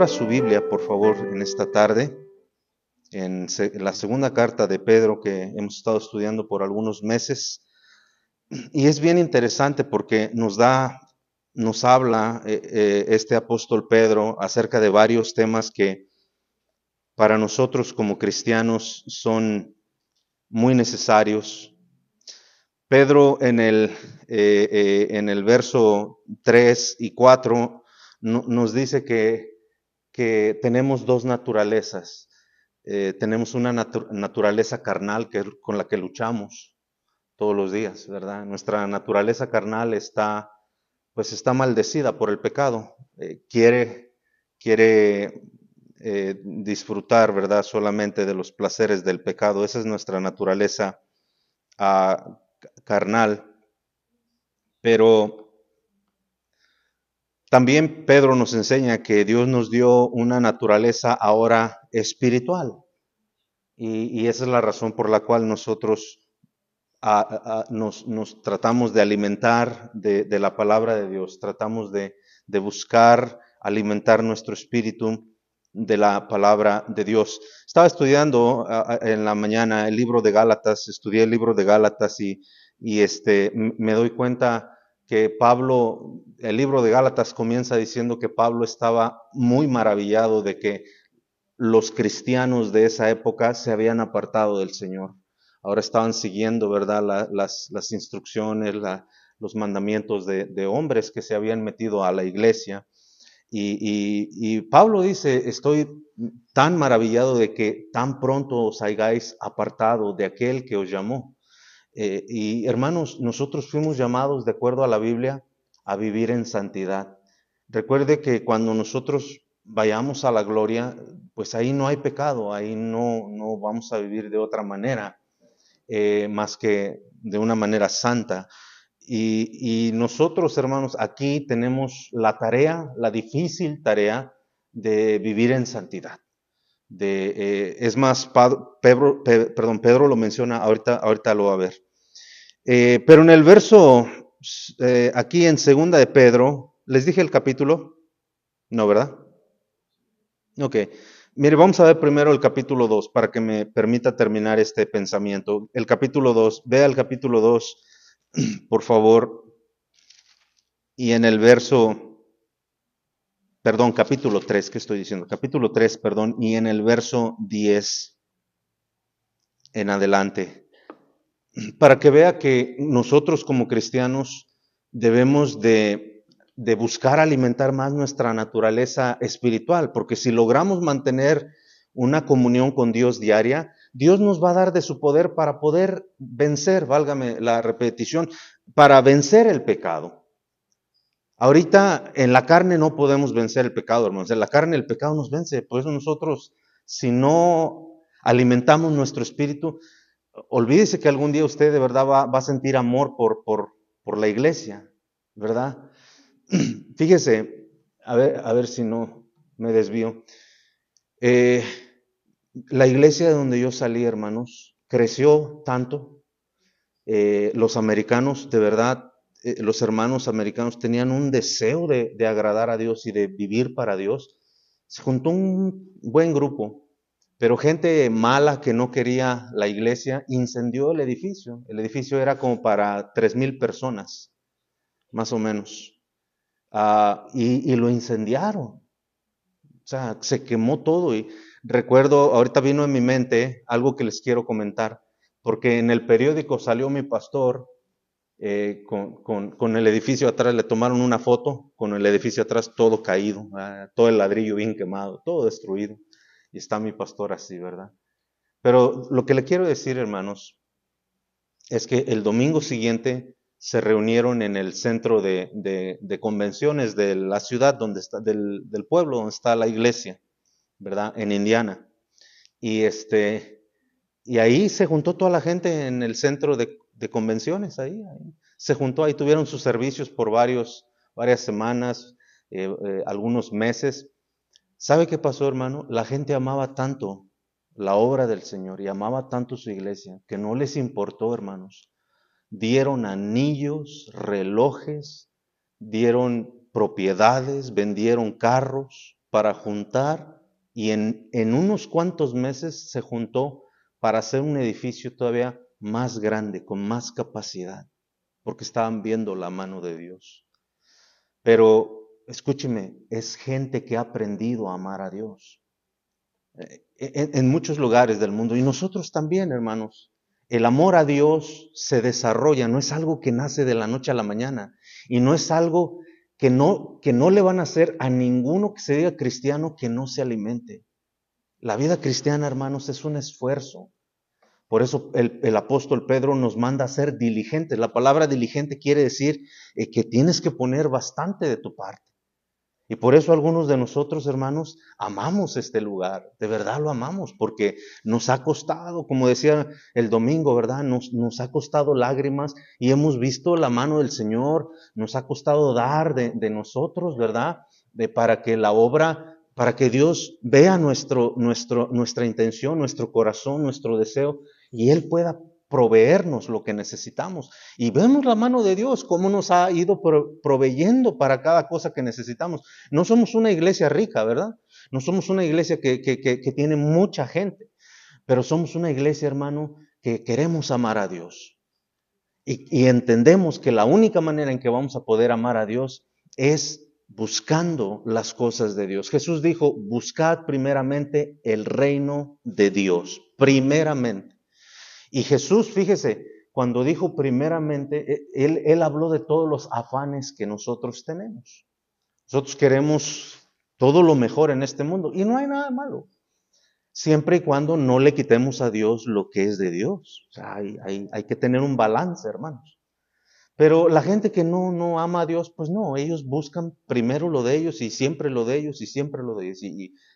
abra su Biblia, por favor, en esta tarde, en la segunda carta de Pedro que hemos estado estudiando por algunos meses. Y es bien interesante porque nos habla este apóstol Pedro acerca de varios temas que para nosotros como cristianos son muy necesarios. Pedro en el verso 3 y 4 nos dice que tenemos dos naturalezas. Tenemos una naturaleza carnal con la que luchamos todos los días, ¿verdad? Nuestra naturaleza carnal está maldecida por el pecado. Quiere disfrutar, ¿verdad? Solamente de los placeres del pecado. Esa es nuestra naturaleza carnal. Pero también Pedro nos enseña que Dios nos dio una naturaleza ahora espiritual. Y esa es la razón por la cual nosotros nos tratamos de alimentar de la palabra de Dios. Tratamos de buscar alimentar nuestro espíritu de la palabra de Dios. Estaba estudiando en la mañana el libro de Gálatas, estudié el libro de Gálatas y me doy cuenta que Pablo, el libro de Gálatas comienza diciendo que Pablo estaba muy maravillado de que los cristianos de esa época se habían apartado del Señor. Ahora estaban siguiendo, ¿verdad?, las instrucciones, los mandamientos de hombres que se habían metido a la iglesia. Y Pablo dice, estoy tan maravillado de que tan pronto os hayáis apartado de aquel que os llamó. Y hermanos, nosotros fuimos llamados, de acuerdo a la Biblia, a vivir en santidad. Recuerde que cuando nosotros vayamos a la gloria, pues ahí no hay pecado, ahí no vamos a vivir de otra manera, más que de una manera santa. Y nosotros, hermanos, aquí tenemos la tarea, la difícil tarea de vivir en santidad. Es más, Pedro lo menciona, ahorita lo va a ver. Pero en el verso, aquí en segunda de Pedro, ¿les dije el capítulo? No, ¿verdad? Ok. Mire, vamos a ver primero el capítulo 2 para que me permita terminar este pensamiento. El capítulo 2, vea el capítulo 2, por favor, y en el capítulo 3, ¿qué estoy diciendo? Capítulo 3, perdón, y en el verso 10 en adelante, para que vea que nosotros como cristianos debemos de buscar alimentar más nuestra naturaleza espiritual, porque si logramos mantener una comunión con Dios diaria, Dios nos va a dar de su poder para poder vencer, válgame la repetición, para vencer el pecado. Ahorita en la carne no podemos vencer el pecado, hermanos. En la carne el pecado nos vence. Por eso nosotros, si no alimentamos nuestro espíritu, olvídese que algún día usted de verdad va a sentir amor por la iglesia, ¿verdad? Fíjese, a ver si no me desvío. La iglesia de donde yo salí, hermanos, creció tanto. Los americanos, de verdad, los hermanos americanos tenían un deseo de agradar a Dios y de vivir para Dios. Se juntó un buen grupo, pero gente mala que no quería la iglesia incendió el edificio. El edificio era como para 3,000 personas, más o menos. Y lo incendiaron. O sea, se quemó todo. Y recuerdo, ahorita vino en mi mente algo que les quiero comentar, porque en el periódico salió mi pastor con el edificio atrás, le tomaron una foto con el edificio atrás todo caído, todo el ladrillo bien quemado, todo destruido. Y está mi pastor así, ¿verdad? Pero lo que le quiero decir, hermanos, es que el domingo siguiente se reunieron en el centro de convenciones de la ciudad donde está, del pueblo donde está la iglesia, ¿verdad? En Indiana. Y y ahí se juntó toda la gente en el centro de convenciones, ahí. Se juntó, ahí tuvieron sus servicios por varias semanas, algunos meses. ¿Sabe qué pasó, hermano? La gente amaba tanto la obra del Señor y amaba tanto su iglesia que no les importó, hermanos. Dieron anillos, relojes, dieron propiedades, vendieron carros, para juntar y en unos cuantos meses se juntó para hacer un edificio todavía más grande, con más capacidad, porque estaban viendo la mano de Dios. Pero escúcheme, es gente que ha aprendido a amar a Dios en muchos lugares del mundo, y nosotros también, hermanos. El amor a Dios se desarrolla, no es algo que nace de la noche a la mañana, y no es algo que no le van a hacer a ninguno que se diga cristiano que no se alimente. La vida cristiana, hermanos, es un esfuerzo. Por eso el apóstol Pedro nos manda a ser diligentes. La palabra diligente quiere decir que tienes que poner bastante de tu parte. Y por eso algunos de nosotros, hermanos, amamos este lugar, de verdad lo amamos, porque nos ha costado, como decía el domingo, ¿verdad? Nos ha costado lágrimas y hemos visto la mano del Señor, nos ha costado dar de nosotros, ¿verdad? Para que la obra, para que Dios vea nuestra intención, nuestro corazón, nuestro deseo, y Él pueda proveernos lo que necesitamos. Y vemos la mano de Dios, cómo nos ha ido proveyendo para cada cosa que necesitamos. No somos una iglesia rica, ¿verdad? No somos una iglesia que tiene mucha gente, pero somos una iglesia, hermano, que queremos amar a Dios. Y entendemos que la única manera en que vamos a poder amar a Dios es buscando las cosas de Dios. Jesús dijo, buscad primeramente el reino de Dios, primeramente. Y Jesús, fíjese, cuando dijo primeramente, él habló de todos los afanes que nosotros tenemos. Nosotros queremos todo lo mejor en este mundo y no hay nada malo, siempre y cuando no le quitemos a Dios lo que es de Dios. O sea, hay que tener un balance, hermanos. Pero la gente que no ama a Dios, pues no, ellos buscan primero lo de ellos y siempre lo de ellos y siempre lo de ellos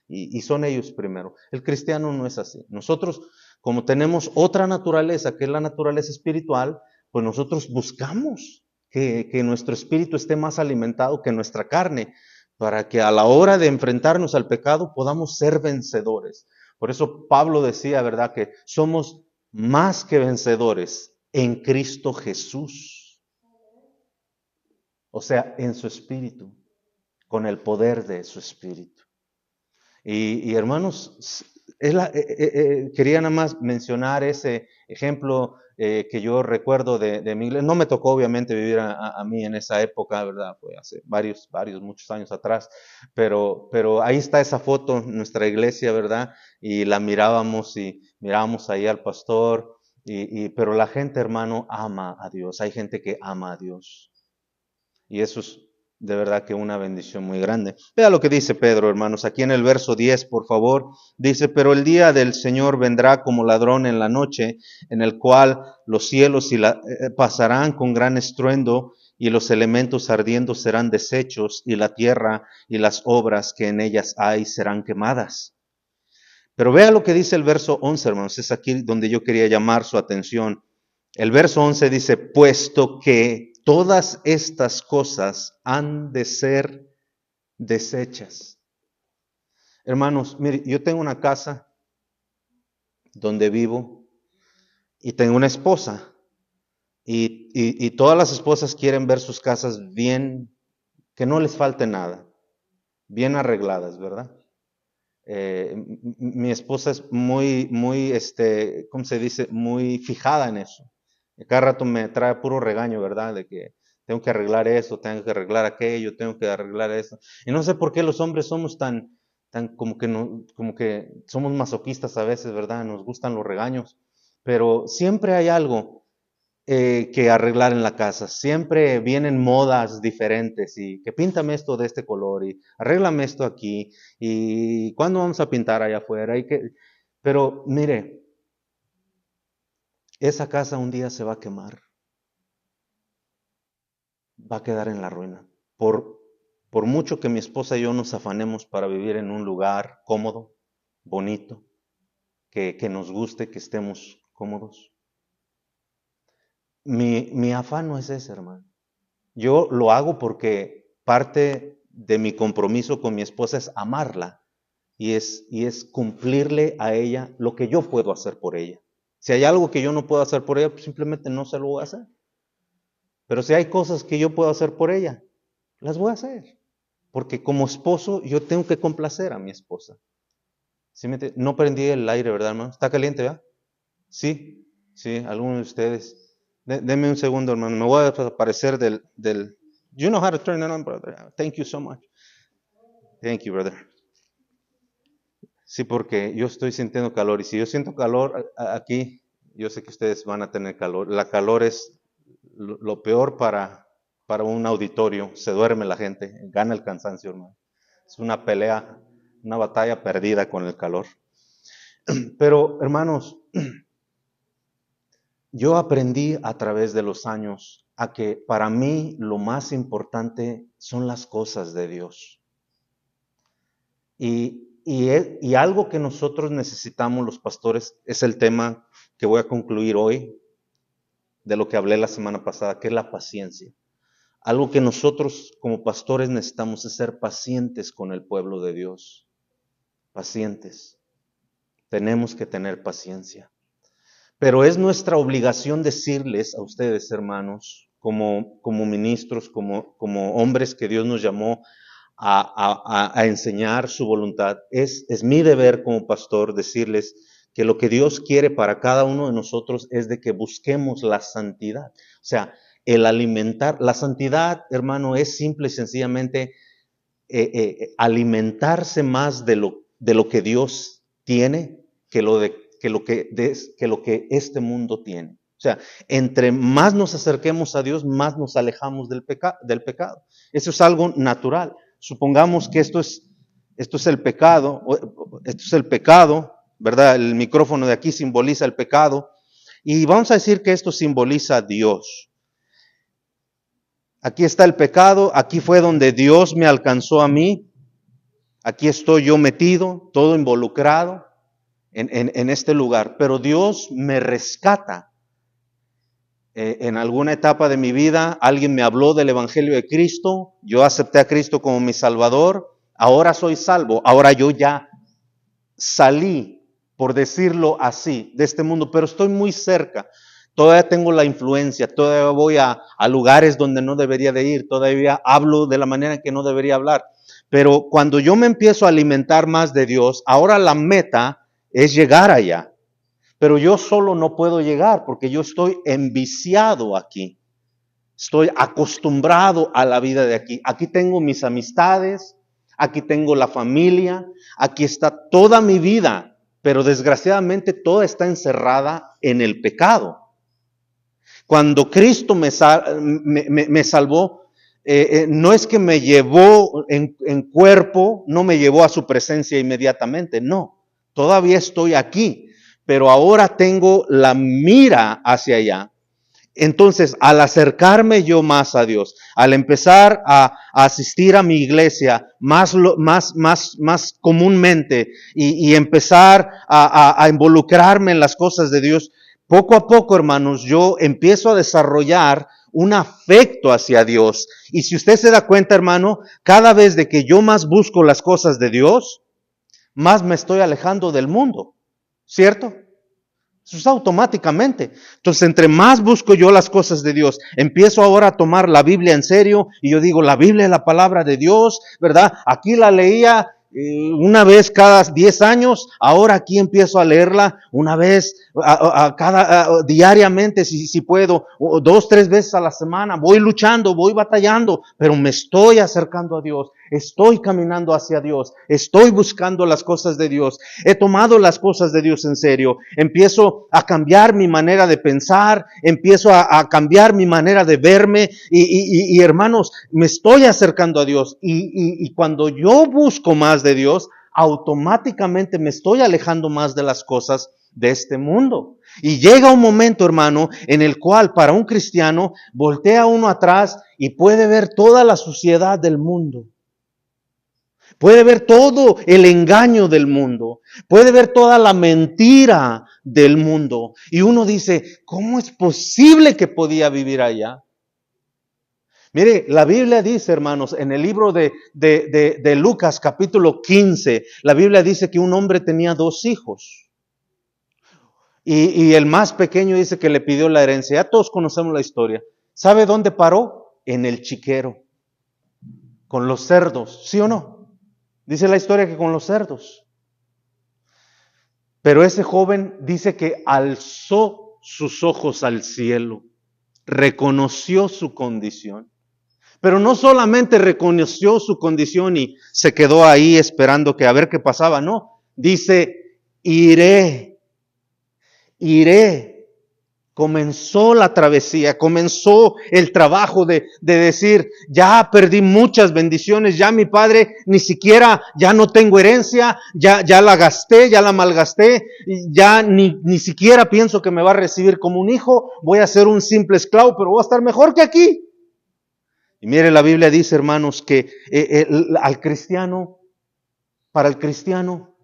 y son ellos primero. El cristiano no es así. Nosotros, como tenemos otra naturaleza, que es la naturaleza espiritual, pues nosotros buscamos que nuestro espíritu esté más alimentado que nuestra carne, para que a la hora de enfrentarnos al pecado podamos ser vencedores. Por eso Pablo decía, ¿verdad?, que somos más que vencedores en Cristo Jesús. O sea, en su espíritu, con el poder de su espíritu. Y hermanos, quería nada más mencionar ese ejemplo que yo recuerdo de mi iglesia. No me tocó obviamente vivir a mí en esa época, ¿verdad? Fue hace muchos años atrás, pero ahí está esa foto, nuestra iglesia, ¿verdad? Y la mirábamos y mirábamos ahí al pastor, pero la gente, hermano, ama a Dios. Hay gente que ama a Dios. Y eso es de verdad que una bendición muy grande. Vea lo que dice Pedro, hermanos, aquí en el verso 10, por favor. Dice, pero el día del Señor vendrá como ladrón en la noche, en el cual los cielos pasarán con gran estruendo, y los elementos ardiendo serán deshechos, y la tierra y las obras que en ellas hay serán quemadas. Pero vea lo que dice el verso 11, hermanos. Es aquí donde yo quería llamar su atención. El verso 11 dice, puesto que todas estas cosas han de ser deshechas. Hermanos, mire, yo tengo una casa donde vivo y tengo una esposa. Y todas las esposas quieren ver sus casas bien, que no les falte nada, bien arregladas, ¿verdad? Mi esposa es muy, ¿cómo se dice? Muy fijada en eso. Cada rato me trae puro regaño, ¿verdad? De que tengo que arreglar eso, tengo que arreglar aquello, tengo que arreglar eso. Y no sé por qué los hombres somos tan como que no, como que somos masoquistas a veces, ¿verdad? Nos gustan los regaños, pero siempre hay algo que arreglar en la casa. Siempre vienen modas diferentes y que píntame esto de este color y arréglame esto aquí y cuándo vamos a pintar allá afuera. Pero mire, esa casa un día se va a quemar, va a quedar en la ruina. Por mucho que mi esposa y yo nos afanemos para vivir en un lugar cómodo, bonito, que nos guste, que estemos cómodos. Mi afán no es ese, hermano. Yo lo hago porque parte de mi compromiso con mi esposa es amarla y es cumplirle a ella lo que yo puedo hacer por ella. Si hay algo que yo no puedo hacer por ella, pues simplemente no se lo voy a hacer. Pero si hay cosas que yo puedo hacer por ella, las voy a hacer. Porque como esposo yo tengo que complacer a mi esposa. ¿Sí no prendí el aire, ¿verdad, hermano? ¿Está caliente, verdad? Sí, sí, algunos de ustedes. Denme un segundo, hermano. Me voy a desaparecer del... You know how to turn it on, brother. Thank you so much. Thank you, brother. Sí, porque yo estoy sintiendo calor. Y si yo siento calor aquí, yo sé que ustedes van a tener calor. La calor es lo peor para un auditorio. Se duerme la gente, gana el cansancio, hermano. Es una pelea, una batalla perdida con el calor. Pero, hermanos, yo aprendí a través de los años a que para mí lo más importante son las cosas de Dios. Y algo que nosotros necesitamos los pastores es el tema que voy a concluir hoy, de lo que hablé la semana pasada, que es la paciencia. Algo que nosotros como pastores necesitamos es ser pacientes con el pueblo de Dios. Pacientes. Tenemos que tener paciencia. Pero es nuestra obligación decirles a ustedes, hermanos, como ministros, como hombres que Dios nos llamó a enseñar su voluntad. Es mi deber como pastor decirles que lo que Dios quiere para cada uno de nosotros es de que busquemos la santidad. O sea, el alimentar, la santidad, hermano, es simple y sencillamente alimentarse más de lo que Dios tiene que lo que este mundo tiene. O sea, entre más nos acerquemos a Dios, más nos alejamos del pecado. Eso es algo natural. Supongamos que esto es el pecado, ¿verdad? El micrófono de aquí simboliza el pecado. Y vamos a decir que esto simboliza a Dios. Aquí está el pecado, aquí fue donde Dios me alcanzó a mí. Aquí estoy yo metido, todo involucrado en este lugar. Pero Dios me rescata. En alguna etapa de mi vida, alguien me habló del Evangelio de Cristo. Yo acepté a Cristo como mi Salvador. Ahora soy salvo. Ahora yo ya salí, por decirlo así, de este mundo. Pero estoy muy cerca. Todavía tengo la influencia. Todavía voy a lugares donde no debería de ir. Todavía hablo de la manera en que no debería hablar. Pero cuando yo me empiezo a alimentar más de Dios, ahora la meta es llegar allá. Pero yo solo no puedo llegar porque yo estoy enviciado aquí. Estoy acostumbrado a la vida de aquí. Aquí tengo mis amistades, aquí tengo la familia, aquí está toda mi vida. Pero desgraciadamente toda está encerrada en el pecado. Cuando Cristo me salvó, no es que me llevó en cuerpo, no me llevó a su presencia inmediatamente, no. Todavía estoy aquí. Pero ahora tengo la mira hacia allá. Entonces, al acercarme yo más a Dios, al empezar a asistir a mi iglesia más comúnmente y empezar a involucrarme en las cosas de Dios, poco a poco, hermanos, yo empiezo a desarrollar un afecto hacia Dios. Y si usted se da cuenta, hermano, cada vez de que yo más busco las cosas de Dios, más me estoy alejando del mundo. ¿Cierto? Eso es automáticamente. Entonces, entre más busco yo las cosas de Dios, empiezo ahora a tomar la Biblia en serio y yo digo, la Biblia es la palabra de Dios, ¿verdad? Aquí la leía una vez cada 10 años, ahora aquí empiezo a leerla una vez diariamente, si puedo, 2, 3 veces a la semana. Voy luchando, voy batallando, pero me estoy acercando a Dios, estoy caminando hacia Dios, estoy buscando las cosas de Dios, he tomado las cosas de Dios en serio, empiezo a cambiar mi manera de pensar, empiezo a cambiar mi manera de verme y hermanos, me estoy acercando a Dios y cuando yo busco más de Dios, automáticamente me estoy alejando más de las cosas de este mundo. Y llega un momento, hermano, en el cual para un cristiano voltea uno atrás y puede ver toda la suciedad del mundo. Puede ver todo el engaño del mundo. Puede ver toda la mentira del mundo. Y uno dice, ¿cómo es posible que podía vivir allá? Mire, la Biblia dice, hermanos, en el libro de Lucas capítulo 15, la Biblia dice que un hombre tenía 2 hijos. Y el más pequeño dice que le pidió la herencia. Ya todos conocemos la historia. ¿Sabe dónde paró? En el chiquero. con los cerdos, ¿sí o no? Dice la historia que con los cerdos. Pero ese joven dice que alzó sus ojos al cielo, reconoció su condición. Pero no solamente reconoció su condición y se quedó ahí esperando que a ver qué pasaba, no. Dice, iré. Comenzó la travesía, comenzó el trabajo de decir, ya perdí muchas bendiciones, ya mi padre ni siquiera, ya no tengo herencia, ya la gasté, ya la malgasté, ya ni siquiera pienso que me va a recibir como un hijo, voy a ser un simple esclavo, pero voy a estar mejor que aquí. Y mire, la Biblia dice, hermanos, que para el cristiano,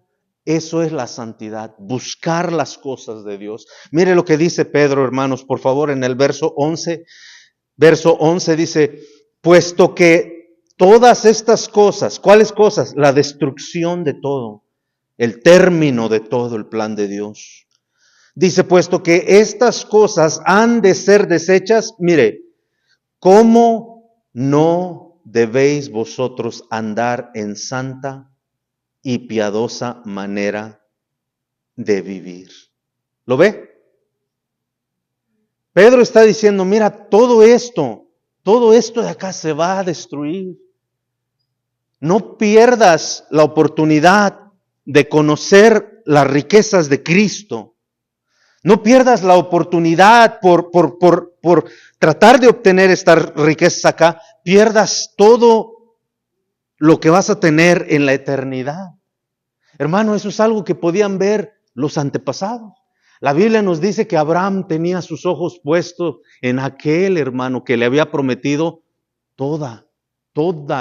eso es la santidad, buscar las cosas de Dios. Mire lo que dice Pedro, hermanos, por favor, en el verso 11. Verso 11 dice, puesto que todas estas cosas, ¿cuáles cosas? La destrucción de todo, el término de todo el plan de Dios. Dice, puesto que estas cosas han de ser desechas, mire, ¿cómo no debéis vosotros andar en santa y piadosa manera de vivir? ¿Lo ve? Pedro está diciendo, mira, todo esto de acá se va a destruir. No pierdas la oportunidad de conocer las riquezas de Cristo. No pierdas la oportunidad por tratar de obtener estas riquezas acá, pierdas todo lo que vas a tener en la eternidad. Hermano, eso es algo que podían ver los antepasados. La Biblia nos dice que Abraham tenía sus ojos puestos en aquel hermano que le había prometido toda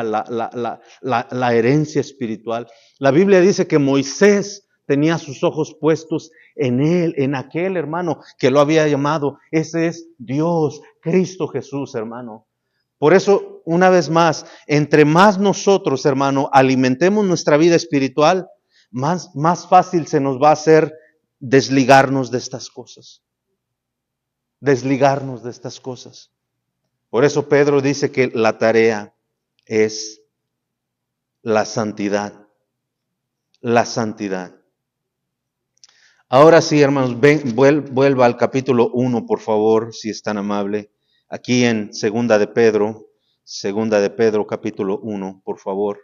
la herencia espiritual. La Biblia dice que Moisés tenía sus ojos puestos en él, en aquel hermano que lo había llamado. Ese es Dios, Cristo Jesús, hermano. Por eso, una vez más, entre más nosotros, hermano, alimentemos nuestra vida espiritual, más fácil se nos va a hacer desligarnos de estas cosas. Desligarnos de estas cosas. Por eso Pedro dice que la tarea es la santidad. La santidad. Ahora sí, hermanos, vuelva al capítulo 1, por favor, si es tan amable. Aquí en Segunda de Pedro, capítulo 1, por favor.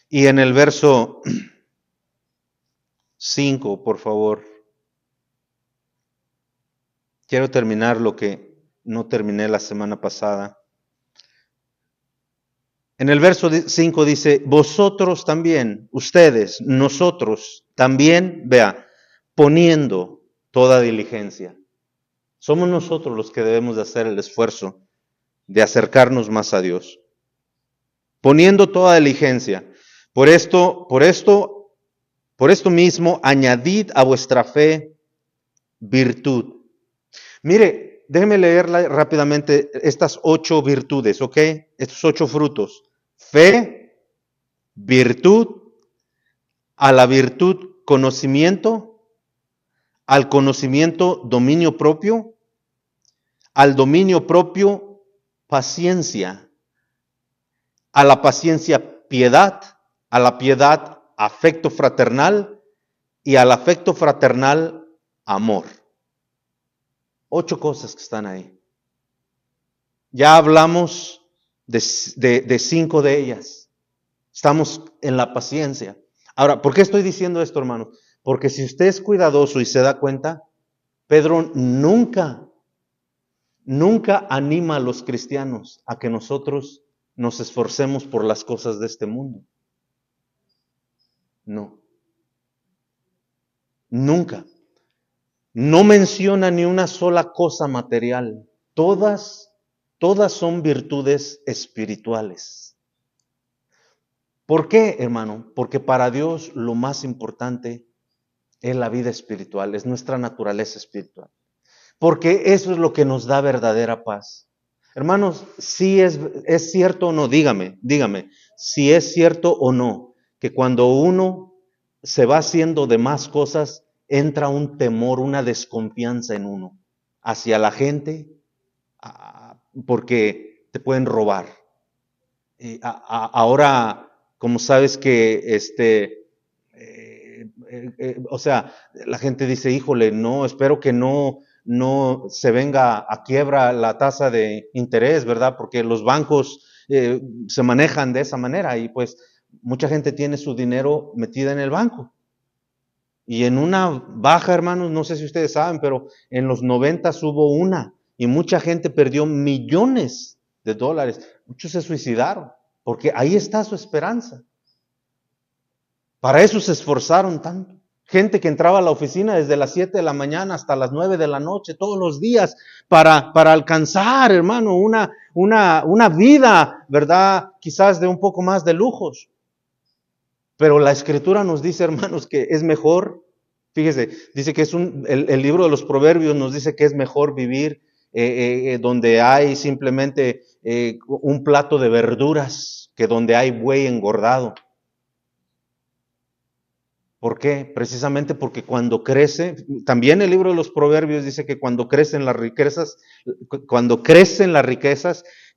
Y en el verso 5, por favor. Quiero terminar lo que no terminé la semana pasada. En el verso 5 dice, vosotros también, ustedes, nosotros también, vea, poniendo toda diligencia. Somos nosotros los que debemos de hacer el esfuerzo de acercarnos más a Dios. Poniendo toda diligencia. Por esto mismo, añadid a vuestra fe virtud. Mire, déjeme leerla rápidamente estas 8 virtudes, ¿ok? Estos 8 frutos. Fe, virtud, a la virtud conocimiento, al conocimiento dominio propio, al dominio propio paciencia, a la paciencia piedad, a la piedad afecto fraternal y al afecto fraternal amor. 8 cosas que están ahí. Ya hablamos de 5 de ellas. Estamos en la paciencia. Ahora, ¿por qué estoy diciendo esto, hermano? Porque si usted es cuidadoso y se da cuenta, Pedro nunca anima a los cristianos a que nosotros nos esforcemos por las cosas de este mundo. No. Nunca. No menciona ni una sola cosa material. Todas son virtudes espirituales. ¿Por qué, hermano? Porque para Dios lo más importante es la vida espiritual, es nuestra naturaleza espiritual. Porque eso es lo que nos da verdadera paz. Hermanos, si es cierto o no, dígame, si es cierto o no, que cuando uno se va haciendo de más cosas, entra un temor, una desconfianza en uno hacia la gente, porque te pueden robar. Ahora, como sabes que o sea, la gente dice, híjole, no, espero que no se venga a quiebra la tasa de interés, ¿verdad? Porque los bancos se manejan de esa manera y pues mucha gente tiene su dinero metida en el banco. Y en una baja, hermanos, no sé si ustedes saben, pero en los 90 hubo una y mucha gente perdió millones de dólares. Muchos se suicidaron porque ahí está su esperanza. Para eso se esforzaron tanto. Gente que entraba a la oficina desde las 7 de la mañana hasta las 9 de la noche, todos los días, para alcanzar, hermano, una vida, ¿verdad? Quizás de un poco más de lujos. Pero la Escritura nos dice, hermanos, que es mejor, fíjese, dice que el libro de los Proverbios nos dice que es mejor vivir donde hay simplemente un plato de verduras que donde hay buey engordado. ¿Por qué? Precisamente porque cuando crece, también el libro de los Proverbios dice que cuando crecen las riquezas,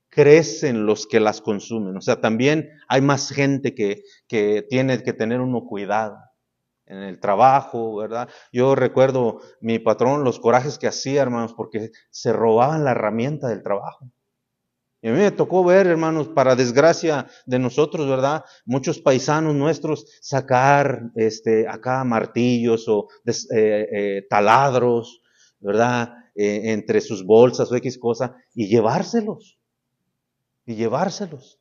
crecen los que las consumen. O sea, también hay más gente que tiene que tener uno cuidado en el trabajo, ¿verdad? Yo recuerdo mi patrón, los corajes que hacía, hermanos, porque se robaban la herramienta del trabajo. Y a mí me tocó ver, hermanos, para desgracia de nosotros, ¿verdad? Muchos paisanos nuestros sacar acá martillos o taladros, ¿verdad? Entre sus bolsas o X cosa y llevárselos. Y llevárselos.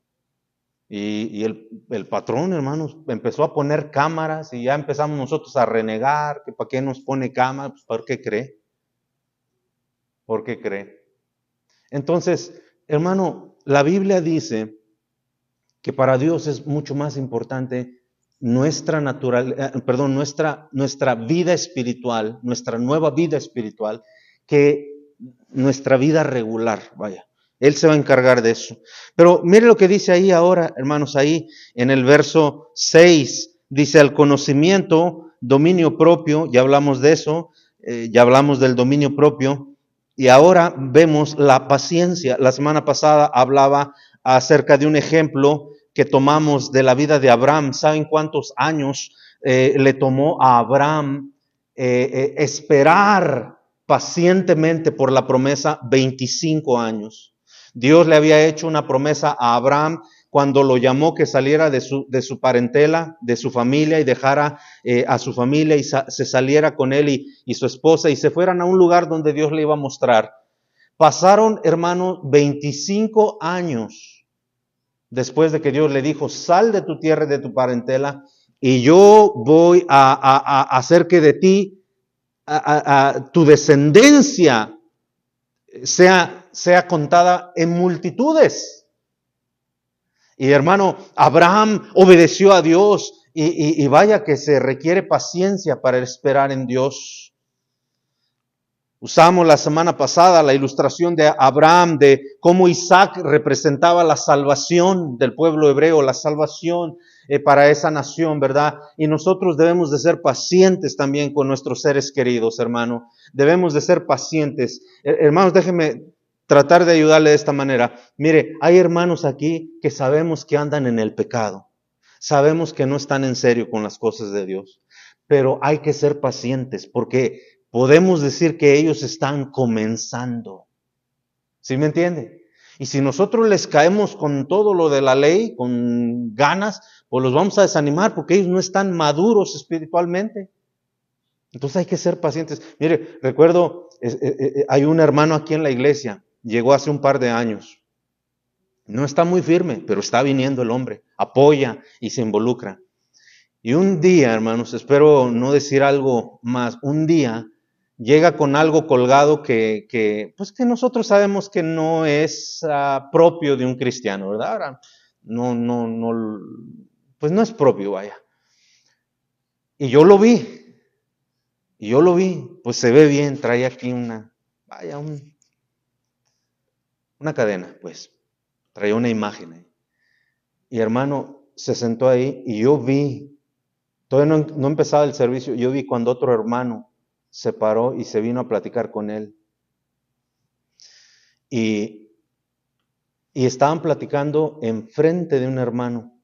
Y el patrón, hermanos, empezó a poner cámaras y ya empezamos nosotros a renegar, que para qué nos pone cámaras, pues ¿por qué cree? ¿Por qué cree? Entonces, hermano, la Biblia dice que para Dios es mucho más importante nuestra vida espiritual, nuestra nueva vida espiritual, que nuestra vida regular, vaya. Él se va a encargar de eso. Pero mire lo que dice ahí ahora, hermanos, ahí en el verso 6, dice al conocimiento, dominio propio, ya hablamos de eso, ya hablamos del dominio propio, y ahora vemos la paciencia. La semana pasada hablaba acerca de un ejemplo que tomamos de la vida de Abraham. ¿Saben cuántos años le tomó a Abraham esperar pacientemente por la promesa? 25 años. Dios le había hecho una promesa a Abraham cuando lo llamó que saliera de su parentela, de su familia y dejara a su familia y se saliera con él y su esposa y se fueran a un lugar donde Dios le iba a mostrar. Pasaron, hermanos, 25 años después de que Dios le dijo, sal de tu tierra y de tu parentela, y yo voy a hacer que de ti, tu descendencia, sea contada en multitudes. Y hermano, Abraham obedeció a Dios, y vaya que se requiere paciencia para esperar en Dios. Usamos la semana pasada la ilustración de Abraham, de cómo Isaac representaba la salvación del pueblo hebreo, la salvación para esa nación, ¿verdad? Y nosotros debemos de ser pacientes también con nuestros seres queridos, hermano. Debemos de ser pacientes. Hermanos, déjenme tratar de ayudarle de esta manera. Mire, hay hermanos aquí que sabemos que andan en el pecado. Sabemos que no están en serio con las cosas de Dios. Pero hay que ser pacientes porque podemos decir que ellos están comenzando. ¿Sí me entiende? Y si nosotros les caemos con todo lo de la ley, con ganas, pues los vamos a desanimar porque ellos no están maduros espiritualmente. Entonces hay que ser pacientes. Mire, recuerdo, hay un hermano aquí en la iglesia, llegó hace un par de años. No está muy firme, pero está viniendo el hombre, apoya y se involucra. Y un día, hermanos, espero no decir algo más, un día llega con algo colgado pues que nosotros sabemos que no es propio de un cristiano, ¿verdad? Ahora, pues no es propio, vaya. Y yo lo vi, pues se ve bien, trae aquí una cadena, pues, traía una imagen ahí. Y hermano, se sentó ahí y yo vi Todavía no empezaba el servicio. Yo vi cuando otro hermano se paró y se vino a platicar con él. Y, y estaban platicando enfrente de un hermano.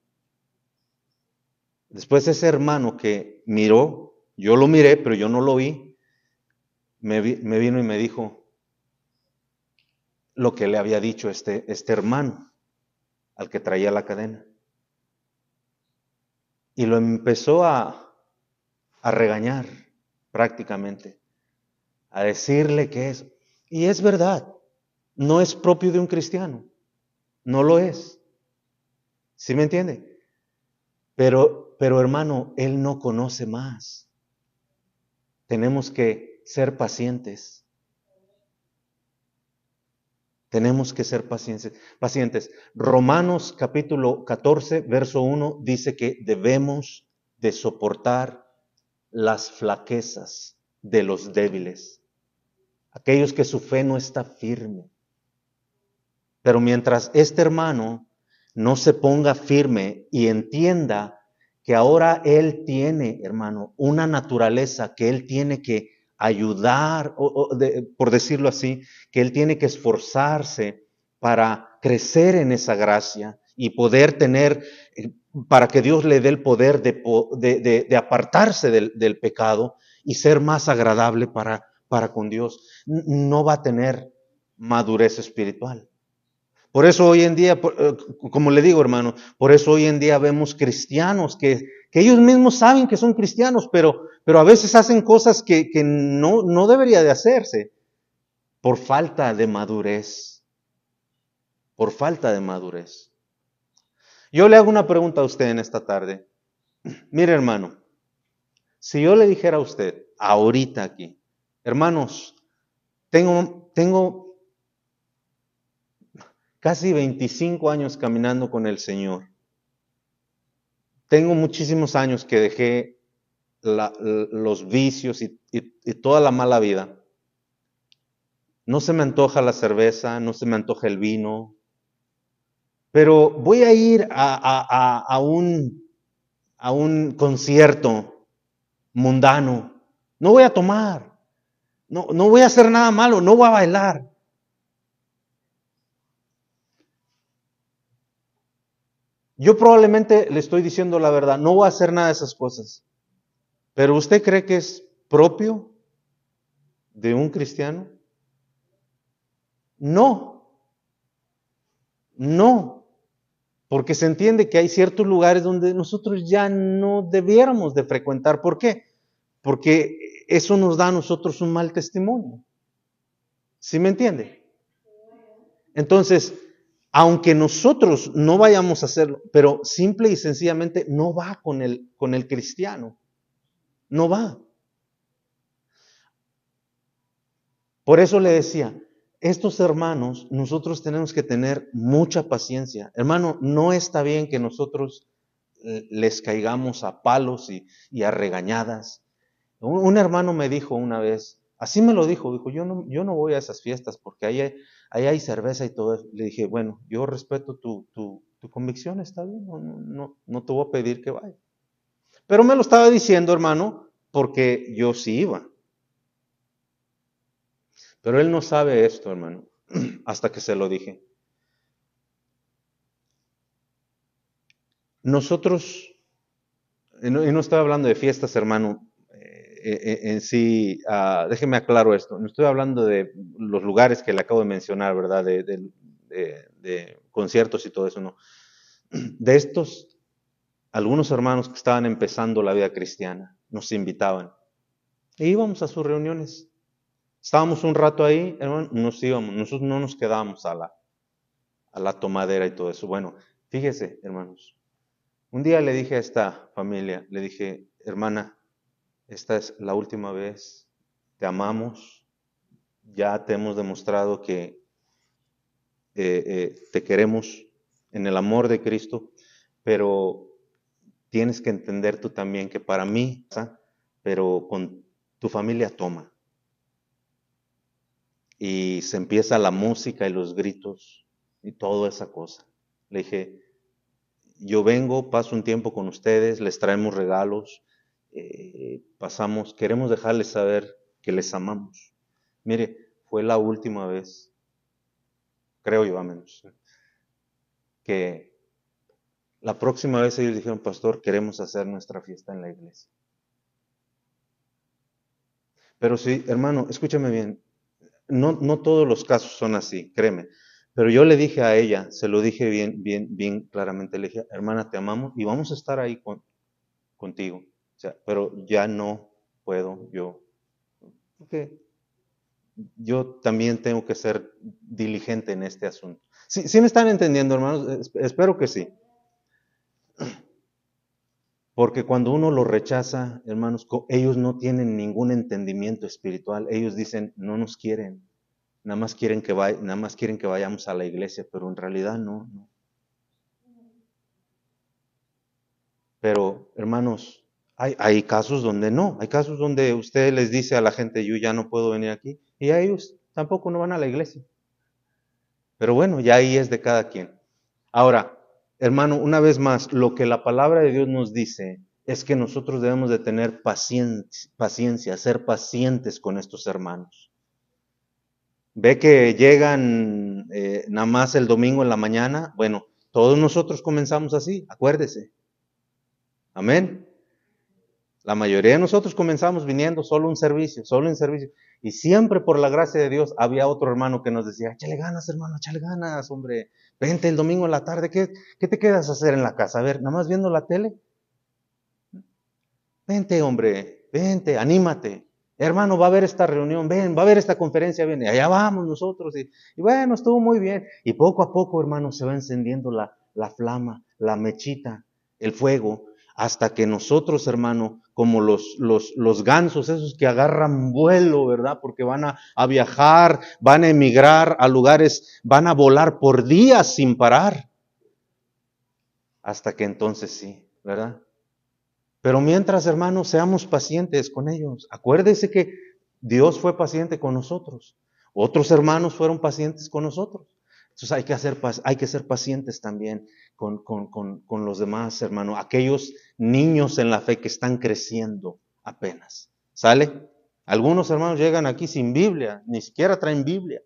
Después ese hermano que miró, yo lo miré, pero yo no lo vi, me vino y me dijo lo que le había dicho este hermano al que traía la cadena. Y lo empezó a regañar prácticamente, a decirle que es. Y es verdad, no es propio de un cristiano, no lo es. ¿Sí me entiende? Pero hermano, él no conoce más. Tenemos que ser pacientes. Tenemos que ser pacientes. Romanos capítulo 14, verso 1 dice que debemos de soportar las flaquezas de los débiles, aquellos que su fe no está firme. Pero mientras este hermano no se ponga firme y entienda que ahora él tiene, hermano, una naturaleza que él tiene que ayudar, por decirlo así, que él tiene que esforzarse para crecer en esa gracia y poder tener, para que Dios le dé el poder de apartarse del pecado y ser más agradable para con Dios. No va a tener madurez espiritual. Por eso hoy en día, como le digo hermano, por eso hoy en día vemos cristianos que ellos mismos saben que son cristianos, pero a veces hacen cosas que no debería de hacerse por falta de madurez, por falta de madurez. Yo le hago una pregunta a usted en esta tarde. Mire hermano, si yo le dijera a usted, ahorita aquí, hermanos, tengo casi 25 años caminando con el Señor. Tengo muchísimos años que dejé los vicios y toda la mala vida. No se me antoja la cerveza, no se me antoja el vino, pero voy a ir a un concierto mundano. No voy a tomar, no voy a hacer nada malo, no voy a bailar. Yo probablemente le estoy diciendo la verdad, no voy a hacer nada de esas cosas. Pero ¿usted cree que es propio de un cristiano? No, no, porque se entiende que hay ciertos lugares donde nosotros ya no debiéramos de frecuentar. ¿Por qué? Porque eso nos da a nosotros un mal testimonio. ¿Sí me entiende? Entonces, aunque nosotros no vayamos a hacerlo, pero simple y sencillamente no va con el cristiano. No va. Por eso le decía, estos hermanos, nosotros tenemos que tener mucha paciencia. Hermano, no está bien que nosotros les caigamos a palos y a regañadas. Un hermano me dijo una vez, así me lo dijo, yo no voy a esas fiestas porque ahí hay cerveza y todo eso. Le dije, bueno, yo respeto tu convicción, está bien, no te voy a pedir que vaya. Pero me lo estaba diciendo, hermano, porque yo sí iba. Pero él no sabe esto, hermano, hasta que se lo dije. Nosotros, y no estoy hablando de fiestas, hermano, en sí, déjeme aclaro esto, no estoy hablando de los lugares que le acabo de mencionar, ¿verdad? De conciertos y todo eso, no. De estos, algunos hermanos que estaban empezando la vida cristiana, nos invitaban. E íbamos a sus reuniones. Estábamos un rato ahí, hermano, nos íbamos, nosotros no nos quedábamos a la tomadera y todo eso. Bueno, fíjese, hermanos, un día le dije a esta familia, le dije, hermana, esta es la última vez, te amamos, ya te hemos demostrado que te queremos en el amor de Cristo, pero tienes que entender tú también que para mí, pero con tu familia toma. Y se empieza la música y los gritos y toda esa cosa. Le dije, yo vengo, paso un tiempo con ustedes, les traemos regalos, queremos dejarles saber que les amamos. Mire, fue la última vez, creo yo a menos, que la próxima vez ellos dijeron, pastor, queremos hacer nuestra fiesta en la iglesia. Pero sí, hermano, escúchame bien, no todos los casos son así, créeme. Pero yo le dije a ella, se lo dije bien claramente, le dije, hermana, te amamos y vamos a estar ahí contigo. O sea, pero ya no puedo yo. Porque yo también tengo que ser diligente en este asunto. ¿Sí me están entendiendo, hermanos? Espero que sí. Porque cuando uno los rechaza, hermanos, ellos no tienen ningún entendimiento espiritual. Ellos dicen, no nos quieren. Nada más quieren que vayamos a la iglesia, pero en realidad no. Pero, hermanos, hay casos donde no. Hay casos donde usted les dice a la gente, yo ya no puedo venir aquí. Y a ellos tampoco no van a la iglesia. Pero bueno, ya ahí es de cada quien. Ahora, hermano, una vez más, lo que la palabra de Dios nos dice es que nosotros debemos de tener paciencia, ser pacientes con estos hermanos. Ve que llegan nada más el domingo en la mañana. Bueno, todos nosotros comenzamos así, acuérdese. Amén. La mayoría de nosotros comenzamos viniendo solo un servicio. Y siempre por la gracia de Dios había otro hermano que nos decía, échale ganas, hermano, échale ganas, hombre. Vente el domingo en la tarde, ¿qué te quedas a hacer en la casa? A ver, nada más viendo la tele. Vente, hombre, vente, anímate. Hermano, va a haber esta reunión, ven, va a haber esta conferencia, ven, y allá vamos nosotros. Y bueno, estuvo muy bien. Y poco a poco, hermano, se va encendiendo la flama, la mechita, el fuego, hasta que nosotros, hermano, como los gansos, esos que agarran vuelo, ¿verdad? Porque van a viajar, van a emigrar a lugares, van a volar por días sin parar. Hasta que entonces sí, ¿verdad? Pero mientras, hermanos, seamos pacientes con ellos. Acuérdese que Dios fue paciente con nosotros. Otros hermanos fueron pacientes con nosotros. Entonces hay que ser pacientes también con los demás, hermano. Aquellos niños en la fe que están creciendo apenas. ¿Sale? Algunos hermanos llegan aquí sin Biblia, ni siquiera traen Biblia.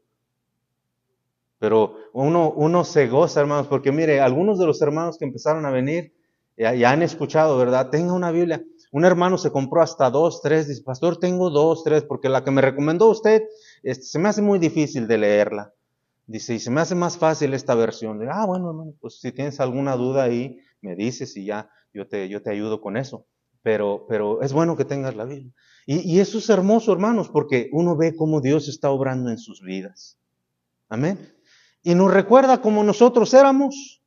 Pero uno se goza, hermanos, porque mire, algunos de los hermanos que empezaron a venir, ya han escuchado, ¿verdad? Tenga una Biblia. Un hermano se compró hasta 2, 3, dice, pastor, tengo 2, 3, porque la que me recomendó usted, se me hace muy difícil de leerla. Dice, y se me hace más fácil esta versión. Bueno, hermano, pues si tienes alguna duda ahí, me dices y ya, yo te ayudo con eso. Pero es bueno que tengas la Biblia. Y eso es hermoso, hermanos, porque uno ve cómo Dios está obrando en sus vidas. Amén. Y nos recuerda cómo nosotros éramos.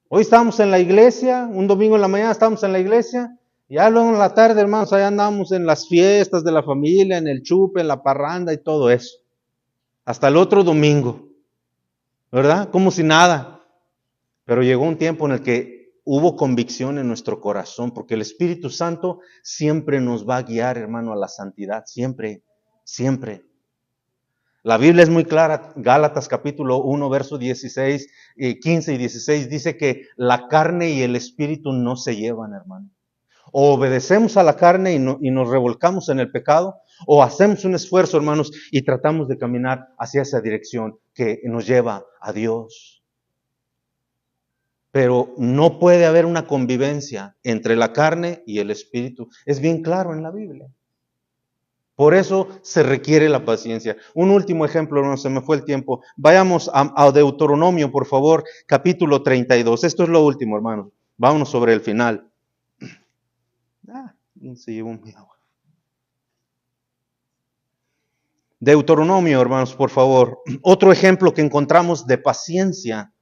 Hoy estamos en la iglesia, un domingo en la mañana estamos en la iglesia, y ya luego en la tarde, hermanos, allá andamos en las fiestas de la familia, en el chupe, en la parranda y todo eso. Hasta el otro domingo, ¿verdad? Como si nada. Pero llegó un tiempo en el que hubo convicción en nuestro corazón, porque el Espíritu Santo siempre nos va a guiar, hermano, a la santidad, siempre, siempre. La Biblia es muy clara, Gálatas capítulo 1, verso 16, 15 y 16, dice que la carne y el espíritu no se llevan, hermano. O obedecemos a la carne y nos revolcamos en el pecado, o hacemos un esfuerzo, hermanos, y tratamos de caminar hacia esa dirección que nos lleva a Dios. Pero no puede haber una convivencia entre la carne y el espíritu. Es bien claro en la Biblia. Por eso se requiere la paciencia. Un último ejemplo, no se me fue el tiempo. Vayamos a Deuteronomio, por favor, capítulo 32. Esto es lo último, hermanos. Vámonos sobre el final. Se llevó mi agua. Deuteronomio, hermanos, por favor. Otro ejemplo que encontramos de paciencia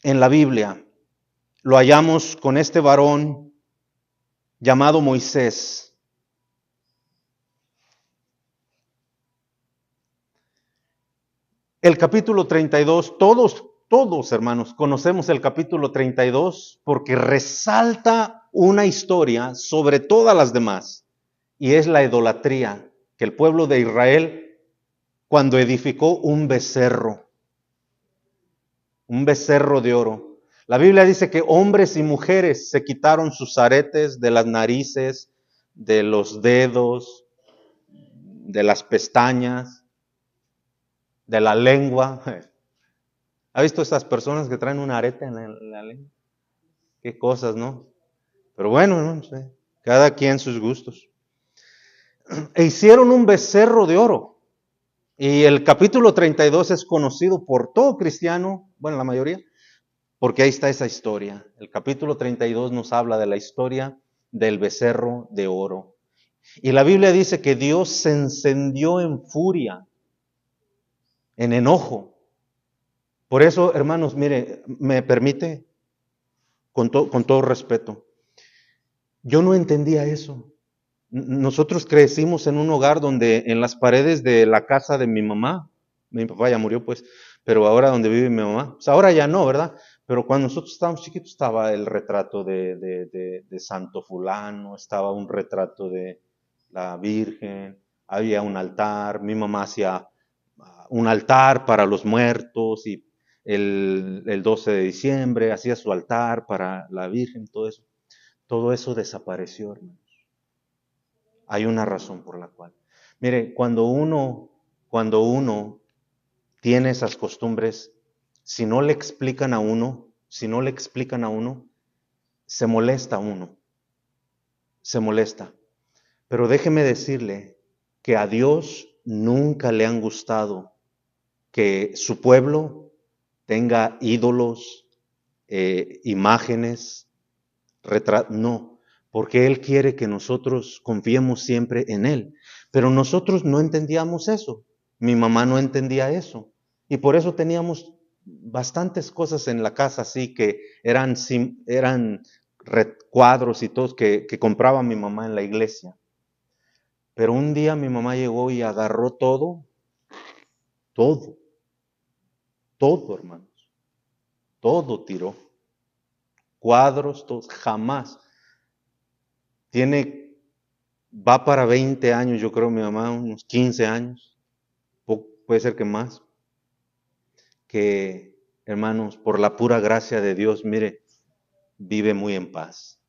en la Biblia. Lo hallamos con este varón llamado Moisés. El capítulo 32, todos hermanos, conocemos el capítulo 32 porque resalta una historia sobre todas las demás, y es la idolatría que el pueblo de Israel, cuando edificó un becerro de oro, La Biblia dice que hombres y mujeres se quitaron sus aretes de las narices, de los dedos, de las pestañas, de la lengua. ¿Ha visto esas personas que traen un arete en la lengua? Qué cosas, ¿no? Pero bueno, no sé, cada quien sus gustos. E hicieron un becerro de oro. Y el capítulo 32 es conocido por todo cristiano, bueno, la mayoría, porque ahí está esa historia. El capítulo 32 nos habla de la historia del becerro de oro. Y la Biblia dice que Dios se encendió en furia, en enojo. Por eso, hermanos, mire, me permite, con todo respeto, yo no entendía eso. Nosotros crecimos en un hogar donde en las paredes de la casa de mi mamá, mi papá ya murió pues, pero ahora donde vive mi mamá, pues ahora ya no, ¿verdad? Pero cuando nosotros estábamos chiquitos estaba el retrato de Santo Fulano, estaba un retrato de la Virgen, había un altar, mi mamá hacía un altar para los muertos y el 12 de diciembre hacía su altar para la Virgen, todo eso desapareció, hermano. Hay una razón por la cual. Mire, cuando uno tiene esas costumbres, si no le explican a uno, se molesta uno, se molesta. Pero déjeme decirle que a Dios nunca le han gustado que su pueblo tenga ídolos, imágenes, no, porque Él quiere que nosotros confiemos siempre en Él. Pero nosotros no entendíamos eso. Mi mamá no entendía eso. Y por eso teníamos bastantes cosas en la casa así que eran cuadros y todos que compraba mi mamá en la iglesia. Pero un día mi mamá llegó y agarró todo, hermanos. Todo tiró. Cuadros, todos, jamás. Va para 20 años, yo creo, mi mamá, unos 15 años, puede ser que más, que, hermanos, por la pura gracia de Dios, mire, vive muy en paz.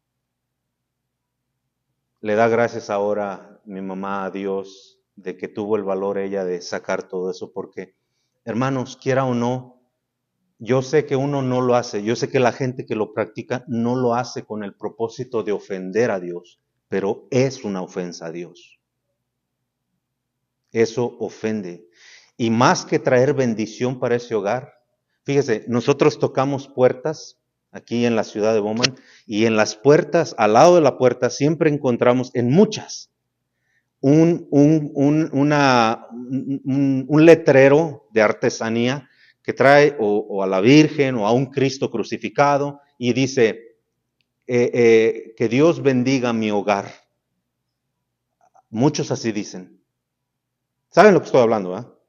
Le da gracias ahora mi mamá a Dios de que tuvo el valor ella de sacar todo eso, porque, hermanos, quiera o no, yo sé que uno no lo hace, yo sé que la gente que lo practica no lo hace con el propósito de ofender a Dios, pero es una ofensa a Dios. Eso ofende. Y más que traer bendición para ese hogar, fíjese, nosotros tocamos puertas aquí en la ciudad de Bowman y en las puertas, al lado de la puerta, siempre encontramos en muchas un letrero de artesanía que trae o a la Virgen o a un Cristo crucificado y dice que Dios bendiga mi hogar. Muchos así dicen. ¿Saben lo que estoy hablando?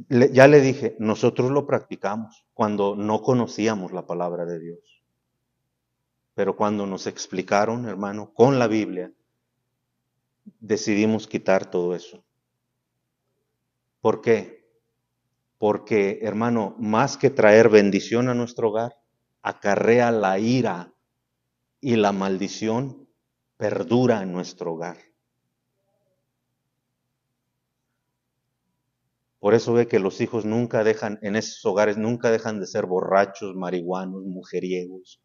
Ya le dije, nosotros lo practicamos cuando no conocíamos la palabra de Dios. Pero cuando nos explicaron, hermano, con la Biblia, decidimos quitar todo eso. ¿Por qué? Porque, hermano, más que traer bendición a nuestro hogar, acarrea la ira y la maldición perdura en nuestro hogar. Por eso ve que los hijos nunca dejan, en esos hogares, nunca dejan de ser borrachos, marihuanos, mujeriegos.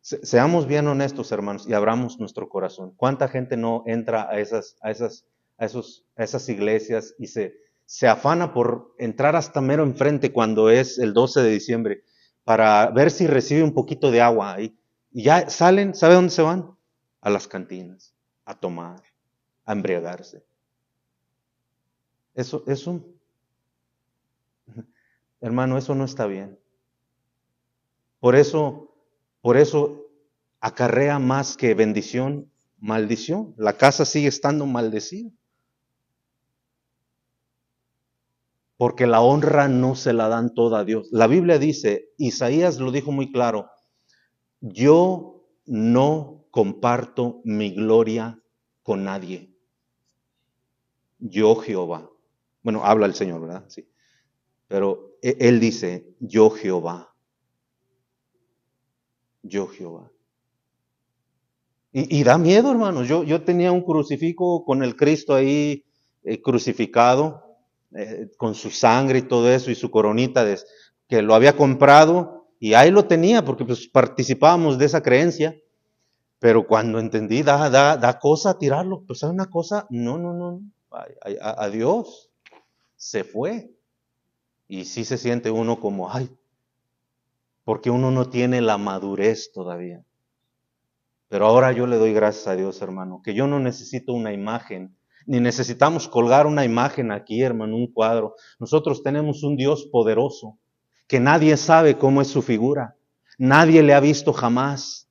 Seamos bien honestos, hermanos, y abramos nuestro corazón. ¿Cuánta gente no entra a esas iglesias y se afana por entrar hasta mero enfrente cuando es el 12 de diciembre para ver si recibe un poquito de agua ahí? Y ya salen, ¿sabe dónde se van? A las cantinas, a tomar, a embriagarse. Eso, hermano, eso no está bien. Por eso acarrea más que bendición, maldición. La casa sigue estando maldecida. Porque la honra no se la dan toda a Dios. La Biblia dice, Isaías lo dijo muy claro, yo no comparto mi gloria con nadie. Yo Jehová. Bueno, habla el Señor, ¿verdad? Sí. Pero él dice, yo Jehová, yo Jehová. Y da miedo, hermanos. Yo tenía un crucifijo con el Cristo ahí crucificado, con su sangre y todo eso, y su coronita que lo había comprado, y ahí lo tenía, porque pues participábamos de esa creencia. Pero cuando entendí, da cosa tirarlo. Pues hay una cosa, no. Adiós, se fue. Y sí se siente uno como, ay, porque uno no tiene la madurez todavía. Pero ahora yo le doy gracias a Dios, hermano, que yo no necesito una imagen, ni necesitamos colgar una imagen aquí, hermano, un cuadro. Nosotros tenemos un Dios poderoso, que nadie sabe cómo es su figura, nadie le ha visto jamás.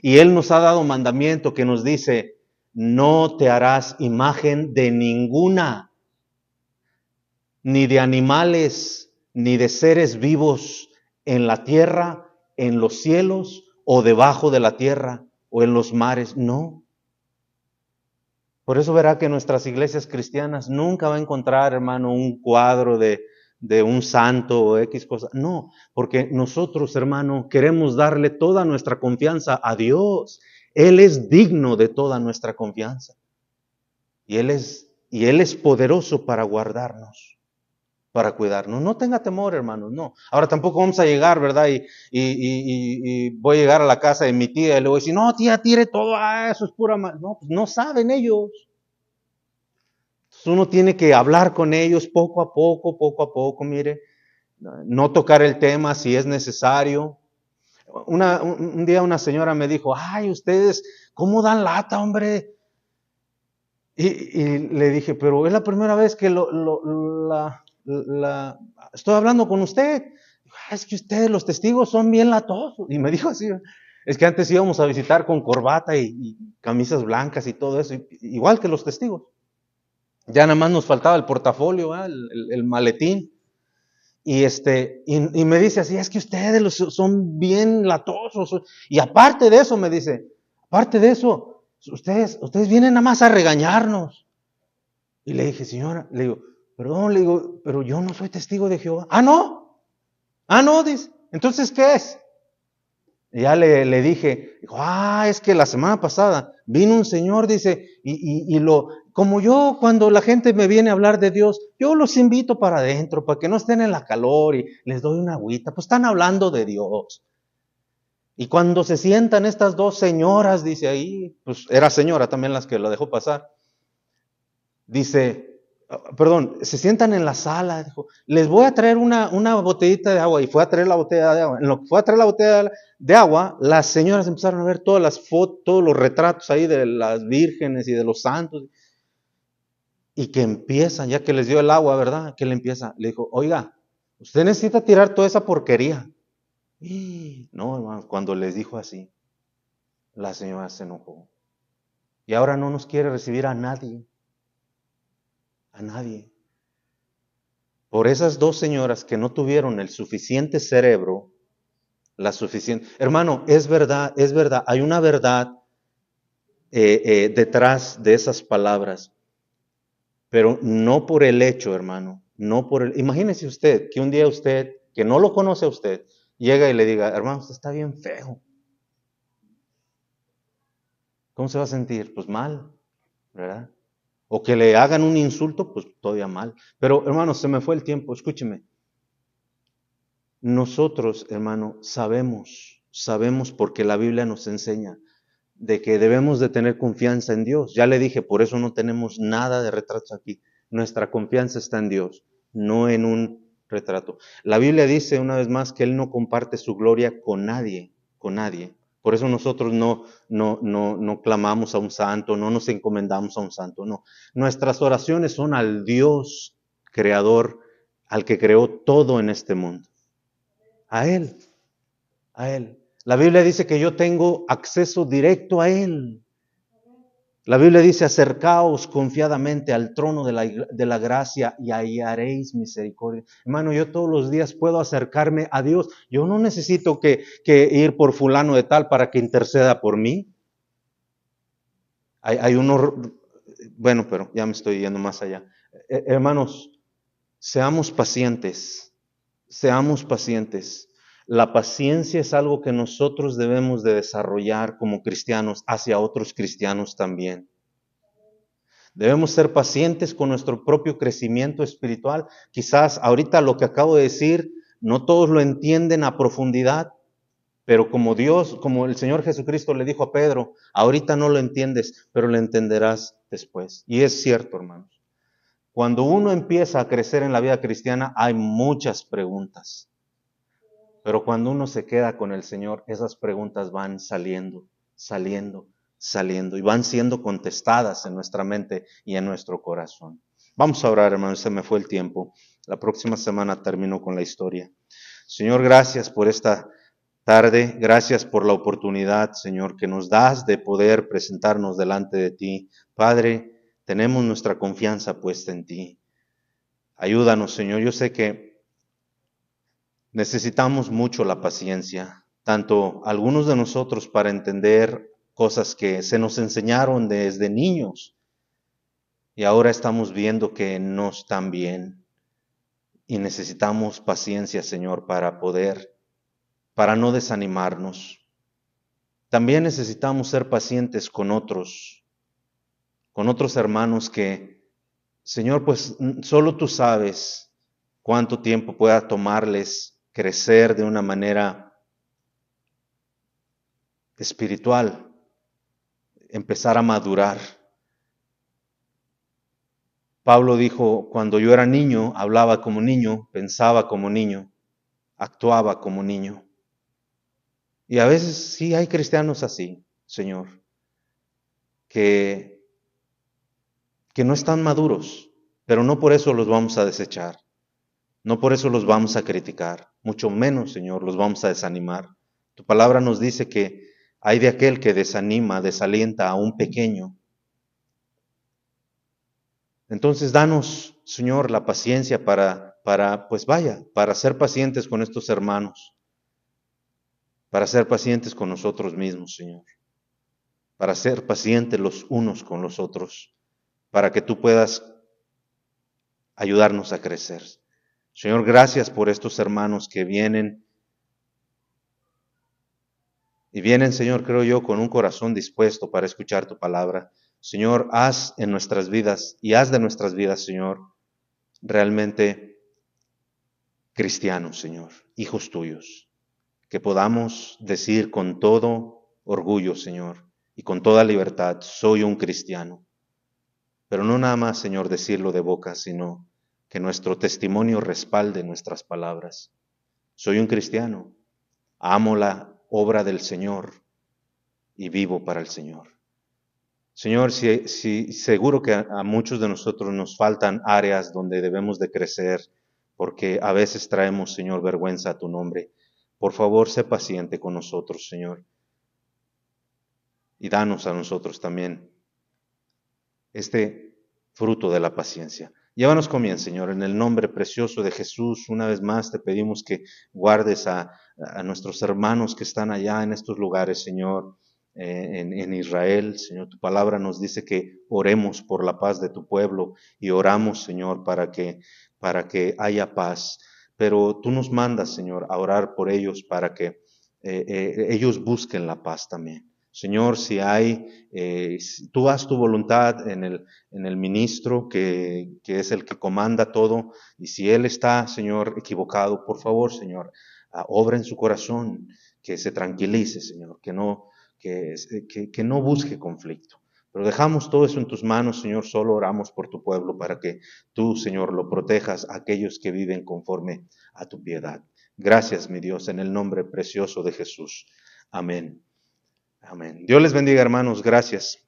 Y Él nos ha dado mandamiento que nos dice, no te harás imagen de ninguna, ni de animales, ni de seres vivos en la tierra, en los cielos o debajo de la tierra o en los mares. No. Por eso verá que en nuestras iglesias cristianas nunca va a encontrar, hermano, un cuadro de un santo o X cosa. No, porque nosotros, hermano, queremos darle toda nuestra confianza a Dios. Él es digno de toda nuestra confianza. Y Él es poderoso para guardarnos, para cuidarnos. No tenga temor, hermanos, no. Ahora tampoco vamos a llegar, ¿verdad? Y voy a llegar a la casa de mi tía y le voy a decir, no, tía, tire todo, eso es pura mal. No, pues no saben ellos. Entonces uno tiene que hablar con ellos poco a poco, mire. No tocar el tema si es necesario. Un día una señora me dijo, ay, ustedes, ¿cómo dan lata, hombre? Y le dije, pero es la primera vez que estoy hablando con usted. Es que ustedes, los testigos, son bien latosos. Y me dijo así, es que antes íbamos a visitar con corbata y camisas blancas y todo eso, igual que los testigos. Ya nada más nos faltaba el portafolio, el maletín. Y me dice así, es que ustedes son bien latosos. Y aparte de eso, me dice, aparte de eso, ustedes vienen nada más a regañarnos. Y le dije, señora, le digo, perdón, le digo, pero yo no soy testigo de Jehová. Ah, no, dice, entonces, ¿qué es? Y ya le dije, es que la semana pasada vino un señor, dice, como yo, cuando la gente me viene a hablar de Dios, yo los invito para adentro, para que no estén en la calor y les doy una agüita, pues están hablando de Dios. Y cuando se sientan estas dos señoras, dice ahí, pues era señora también las que lo dejó pasar, dice, se sientan en la sala, dijo, les voy a traer una botellita de agua, y fue a traer la botella de agua. En lo que fue a traer la botella de agua, las señoras empezaron a ver todas las fotos, todos los retratos ahí de las vírgenes y de los santos, y que empiezan, ya que les dio el agua, ¿verdad? Que le empieza, le dijo, oiga, usted necesita tirar toda esa porquería. Y no, hermanos, cuando les dijo así, la señora se enojó. Y ahora no nos quiere recibir a nadie. A nadie. Por esas dos señoras que no tuvieron el suficiente cerebro, Hermano, es verdad, hay una verdad detrás de esas palabras, pero no por el hecho, hermano, imagínese usted que un día usted, que no lo conoce a usted, llega y le diga, hermano, usted está bien feo. ¿Cómo se va a sentir? Pues mal, ¿verdad? O que le hagan un insulto, pues todavía mal. Pero, hermano, se me fue el tiempo, escúcheme. Nosotros, hermano, sabemos porque la Biblia nos enseña de que debemos de tener confianza en Dios. Ya le dije, por eso no tenemos nada de retratos aquí. Nuestra confianza está en Dios, no en un retrato. La Biblia dice una vez más que Él no comparte su gloria con nadie, con nadie. Por eso nosotros no clamamos a un santo, no nos encomendamos a un santo, no. Nuestras oraciones son al Dios creador, al que creó todo en este mundo. A Él, a Él. La Biblia dice que yo tengo acceso directo a Él. La Biblia dice, acercaos confiadamente al trono de la gracia y hallaréis misericordia. Hermano, yo todos los días puedo acercarme a Dios. Yo no necesito que ir por fulano de tal para que interceda por mí. Hay uno, bueno, pero ya me estoy yendo más allá. Hermanos, Seamos pacientes, seamos pacientes. La paciencia es algo que nosotros debemos de desarrollar como cristianos hacia otros cristianos también. Debemos ser pacientes con nuestro propio crecimiento espiritual. Quizás ahorita lo que acabo de decir, no todos lo entienden a profundidad, pero como Dios, como el Señor Jesucristo le dijo a Pedro, ahorita no lo entiendes, pero lo entenderás después. Y es cierto, hermanos. Cuando uno empieza a crecer en la vida cristiana, hay muchas preguntas. Pero cuando uno se queda con el Señor, esas preguntas van saliendo, saliendo y van siendo contestadas en nuestra mente y en nuestro corazón. Vamos a orar, hermanos, se me fue el tiempo. La próxima semana termino con la historia. Señor, gracias por esta tarde, gracias por la oportunidad, Señor, que nos das de poder presentarnos delante de ti. Padre, tenemos nuestra confianza puesta en ti. Ayúdanos, Señor. Yo sé que necesitamos mucho la paciencia, tanto algunos de nosotros para entender cosas que se nos enseñaron desde niños y ahora estamos viendo que no están bien. Y necesitamos paciencia, Señor, para no desanimarnos. También necesitamos ser pacientes con otros hermanos que, Señor, pues solo tú sabes cuánto tiempo pueda tomarles crecer de una manera espiritual, empezar a madurar. Pablo dijo, cuando yo era niño, hablaba como niño, pensaba como niño, actuaba como niño. Y a veces sí hay cristianos así, Señor, que no están maduros, pero no por eso los vamos a desechar, no por eso los vamos a criticar, mucho menos, Señor, los vamos a desanimar. Tu palabra nos dice que hay de aquel que desanima, desalienta a un pequeño. Entonces, danos, Señor, la paciencia para ser pacientes con estos hermanos, para ser pacientes con nosotros mismos, Señor, para ser pacientes los unos con los otros, para que tú puedas ayudarnos a crecer. Señor, gracias por estos hermanos que vienen y vienen, Señor, creo yo, con un corazón dispuesto para escuchar tu palabra. Señor, haz en nuestras vidas y haz de nuestras vidas, Señor, realmente cristianos, Señor, hijos tuyos, que podamos decir con todo orgullo, Señor, y con toda libertad, soy un cristiano. Pero no nada más, Señor, decirlo de boca, sino que nuestro testimonio respalde nuestras palabras. Soy un cristiano, amo la obra del Señor y vivo para el Señor. Señor, si seguro que a muchos de nosotros nos faltan áreas donde debemos de crecer, porque a veces traemos, Señor, vergüenza a tu nombre. Por favor, sé paciente con nosotros, Señor, y danos a nosotros también este fruto de la paciencia. Llévanos con bien, Señor, en el nombre precioso de Jesús. Una vez más te pedimos que guardes a nuestros hermanos que están allá en estos lugares, Señor, en Israel. Señor, tu palabra nos dice que oremos por la paz de tu pueblo y oramos, Señor, para que haya paz. Pero tú nos mandas, Señor, a orar por ellos para que ellos busquen la paz también. Señor, si tú haz tu voluntad en el ministro que es el que comanda todo, y si él está, Señor, equivocado, por favor, Señor, obra en su corazón, que se tranquilice, Señor, que no busque conflicto. Pero dejamos todo eso en tus manos, Señor, solo oramos por tu pueblo para que tú, Señor, lo protejas a aquellos que viven conforme a tu piedad. Gracias, mi Dios, en el nombre precioso de Jesús. Amén. Amén. Dios les bendiga, hermanos. Gracias.